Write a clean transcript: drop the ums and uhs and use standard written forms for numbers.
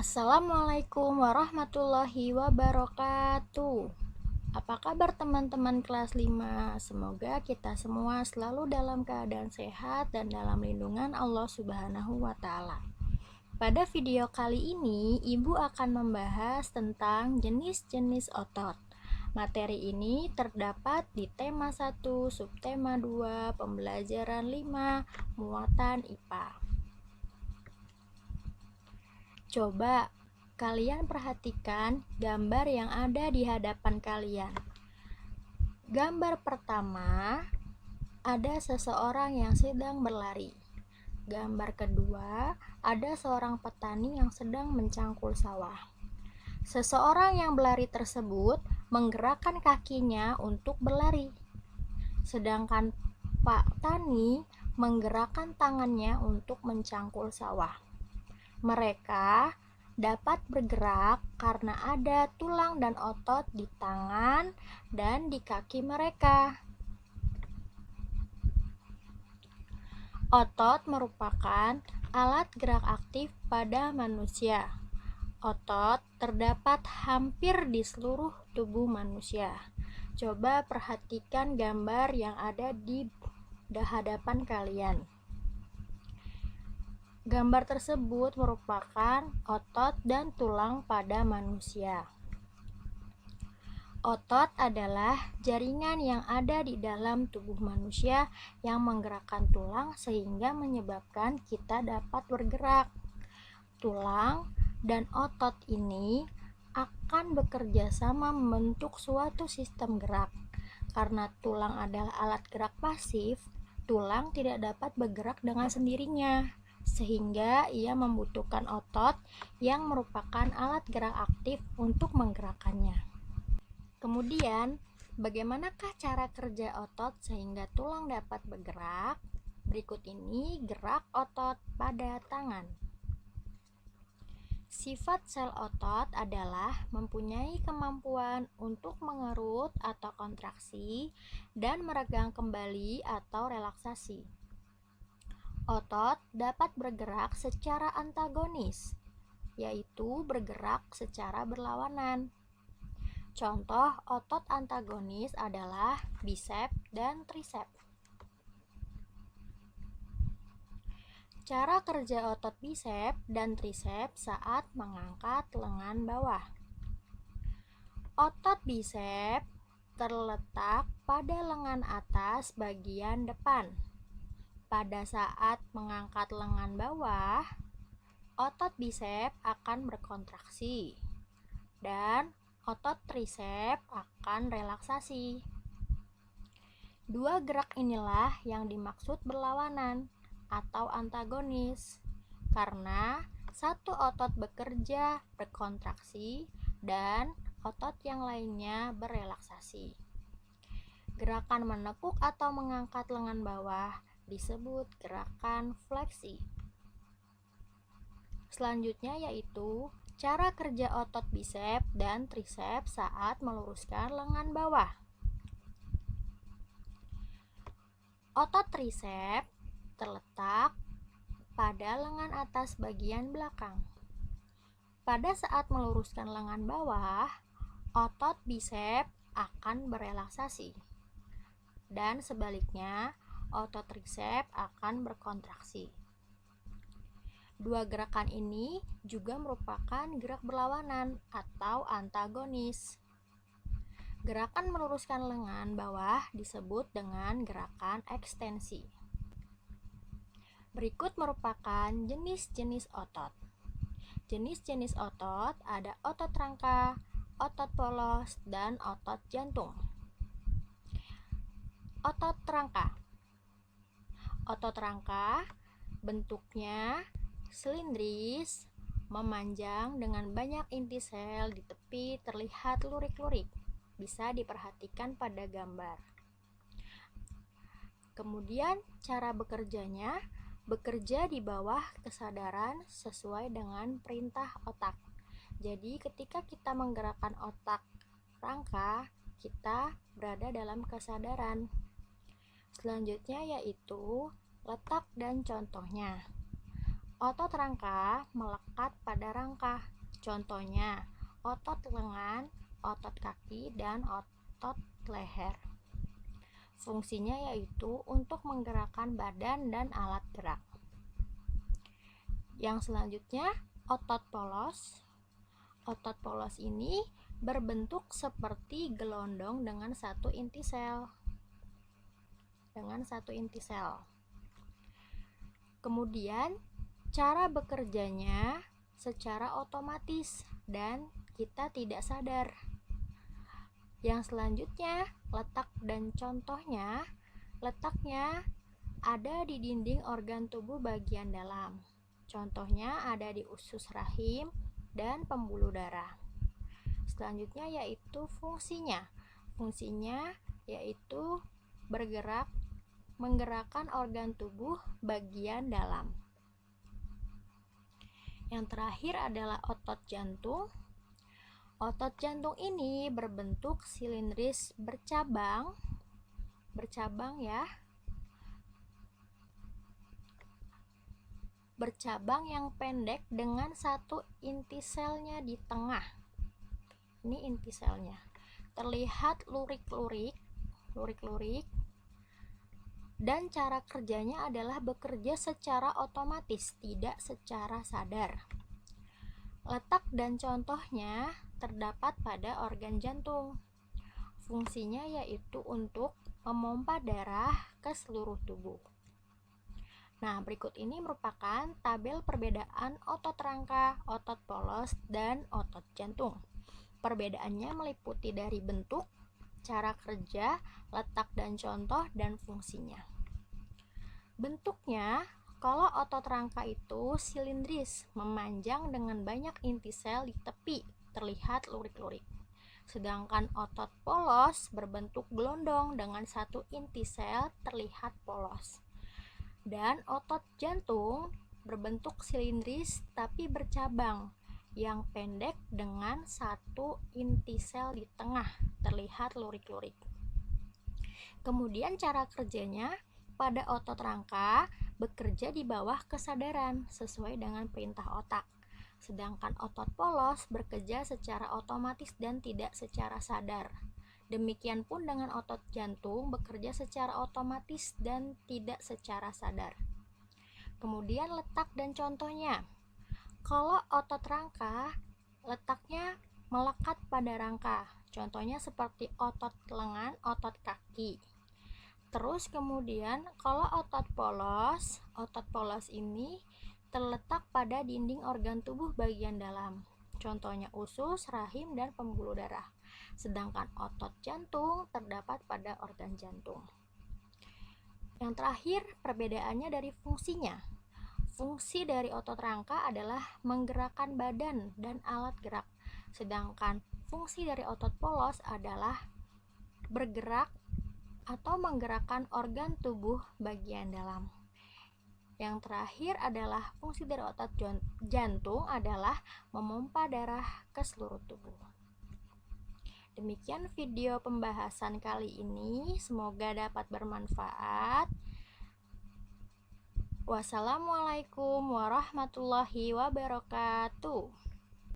Assalamualaikum warahmatullahi wabarakatuh. Apa kabar teman-teman kelas 5? Semoga kita semua selalu dalam keadaan sehat dan dalam lindungan Allah Subhanahu wa taala. Pada video kali ini, Ibu akan membahas tentang jenis-jenis otot. Materi ini terdapat di tema 1, subtema 2, pembelajaran 5, muatan IPA. Coba kalian perhatikan gambar yang ada di hadapan kalian. Gambar pertama, ada seseorang yang sedang berlari. Gambar kedua, ada seorang petani yang sedang mencangkul sawah. Seseorang yang berlari tersebut menggerakkan kakinya untuk berlari. Sedangkan Pak Tani menggerakkan tangannya untuk mencangkul sawah. Mereka dapat bergerak karena ada tulang dan otot di tangan dan di kaki mereka. Otot merupakan alat gerak aktif pada manusia. Otot terdapat hampir di seluruh tubuh manusia. Coba perhatikan gambar yang ada di hadapan kalian. Gambar tersebut merupakan otot dan tulang pada manusia. Otot adalah jaringan yang ada di dalam tubuh manusia yang menggerakkan tulang sehingga menyebabkan kita dapat bergerak. Tulang dan otot ini akan bekerja sama membentuk suatu sistem gerak. Karena tulang adalah alat gerak pasif, tulang tidak dapat bergerak dengan sendirinya, sehingga ia membutuhkan otot yang merupakan alat gerak aktif untuk menggerakkannya. Kemudian, bagaimanakah cara kerja otot sehingga tulang dapat bergerak? Berikut ini gerak otot pada tangan. Sifat sel otot adalah mempunyai kemampuan untuk mengerut atau kontraksi dan meregang kembali atau relaksasi. Otot dapat bergerak secara antagonis, yaitu bergerak secara berlawanan. Contoh otot antagonis adalah bisep dan trisep. Cara kerja otot bisep dan trisep saat mengangkat lengan bawah. Otot bisep terletak pada lengan atas bagian depan. Pada saat mengangkat lengan bawah, otot bisep akan berkontraksi dan otot trisep akan relaksasi. Dua gerak inilah yang dimaksud berlawanan atau antagonis, karena satu otot bekerja berkontraksi dan otot yang lainnya berelaksasi. Gerakan menekuk atau mengangkat lengan bawah disebut gerakan fleksi. Selanjutnya yaitu cara kerja otot bisep dan trisep saat meluruskan lengan bawah. Otot trisep terletak pada lengan atas bagian belakang. Pada saat meluruskan lengan bawah, otot bisep akan berelaksasi. Dan sebaliknya, otot trisep akan berkontraksi. Dua gerakan ini juga merupakan gerak berlawanan atau antagonis. Gerakan meluruskan lengan bawah disebut dengan gerakan ekstensi. Berikut merupakan jenis-jenis otot. Jenis-jenis otot ada otot rangka, otot polos, dan otot jantung. Otot rangka. Otot rangka bentuknya silindris, memanjang dengan banyak inti sel di tepi terlihat lurik-lurik. Bisa diperhatikan pada gambar. Kemudian cara bekerjanya bekerja di bawah kesadaran sesuai dengan perintah otak. Jadi ketika kita menggerakkan otak rangka, kita berada dalam kesadaran. Selanjutnya yaitu letak dan contohnya. Otot rangka melekat pada rangka. Contohnya, otot lengan, otot kaki, dan otot leher. Fungsinya yaitu untuk menggerakkan badan dan alat gerak. Yang selanjutnya, otot polos. Otot polos ini berbentuk seperti gelondong dengan satu inti sel. Kemudian, cara bekerjanya secara otomatis dan kita tidak sadar. Yang selanjutnya, letak dan contohnya. Letaknya ada di dinding organ tubuh bagian dalam. Contohnya ada di usus rahim dan pembuluh darah. Selanjutnya yaitu fungsinya. Fungsinya yaitu bergerak, menggerakkan organ tubuh bagian dalam. Yang terakhir adalah otot jantung. Otot jantung ini berbentuk silindris bercabang ya. Bercabang yang pendek dengan satu inti selnya di tengah. Ini inti selnya. Terlihat lurik-lurik dan cara kerjanya adalah bekerja secara otomatis, tidak secara sadar. Letak dan contohnya terdapat pada organ jantung. Fungsinya yaitu untuk memompa darah ke seluruh tubuh. Nah, berikut ini merupakan tabel perbedaan otot rangka, otot polos, dan otot jantung. Perbedaannya meliputi dari bentuk, cara kerja, letak dan contoh, dan fungsinya. Bentuknya, kalau otot rangka itu silindris, memanjang dengan banyak inti sel di tepi, terlihat lurik-lurik. Sedangkan otot polos berbentuk gelondong dengan satu inti sel, terlihat polos. Dan otot jantung berbentuk silindris tapi bercabang, yang pendek dengan satu inti sel di tengah, terlihat lurik-lurik. Kemudian cara kerjanya, pada otot rangka bekerja di bawah kesadaran sesuai dengan perintah otak. Sedangkan otot polos bekerja secara otomatis dan tidak secara sadar. Demikian pun dengan otot jantung bekerja secara otomatis dan tidak secara sadar. Kemudian letak dan contohnya. Kalau otot rangka, letaknya melekat pada rangka. Contohnya seperti otot lengan, otot kaki. Terus kemudian kalau otot polos ini terletak pada dinding organ tubuh bagian dalam. Contohnya usus, rahim, dan pembuluh darah. Sedangkan otot jantung terdapat pada organ jantung. Yang terakhir, perbedaannya dari fungsinya. Fungsi dari otot rangka adalah menggerakkan badan dan alat gerak. Sedangkan fungsi dari otot polos adalah bergerak atau menggerakkan organ tubuh bagian dalam. Yang terakhir adalah fungsi dari otot jantung adalah memompa darah ke seluruh tubuh. Demikian video pembahasan kali ini, semoga dapat bermanfaat. Wassalamualaikum warahmatullahi wabarakatuh.